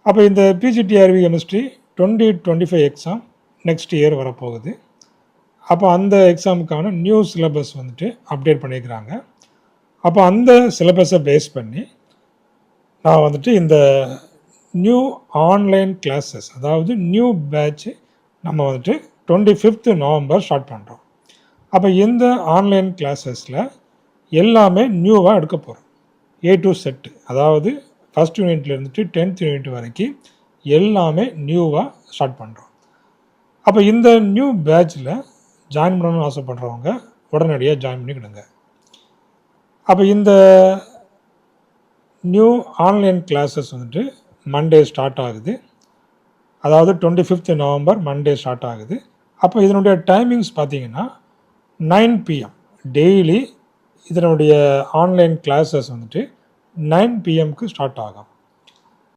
அப்போ இந்த PG TRB chemistry 2025 exam next year வரப்போகுது. அப்போ அந்த எக்ஸாமுக்கான நியூ சிலபஸ் வந்துட்டு அப்டேட் பண்ணியிருக்கிறாங்க. அப்போ அந்த சிலபஸை பேஸ் பண்ணி நான் வந்துட்டு இந்த நியூ ஆன்லைன் கிளாஸஸ், அதாவது நியூ பேட்ச் நம்ம வந்துட்டு 25 நவம்பர் ஸ்டார்ட் பண்ணுறோம். அப்போ இந்த ஆன்லைன் கிளாஸஸில் எல்லாமே நியூவாக எடுக்க போகிறோம். A to Z, அதாவது ஃபஸ்ட் யூனிட்ல இருந்துட்டு 10th யூனிட் வரைக்கும் எல்லாமே நியூவாக ஸ்டார்ட் பண்ணுறோம். அப்போ இந்த நியூ பேட்சில் ஜாயின் பண்ணணும்னு ஆசைப்படுறவங்க உடனடியாக ஜாயின் பண்ணிக்கிடுங்க. அப்போ இந்த நியூ ஆன்லைன் கிளாஸஸ் வந்துட்டு மண்டே ஸ்டார்ட் ஆகுது. அதாவது 25 நவம்பர் மண்டே ஸ்டார்ட் ஆகுது. அப்போ இதனுடைய டைமிங்ஸ் பார்த்தீங்கன்னா 9 PM டெய்லி இதனுடைய ஆன்லைன் கிளாஸஸ் வந்துட்டு 9 PMக்கு ஸ்டார்ட் ஆகும்.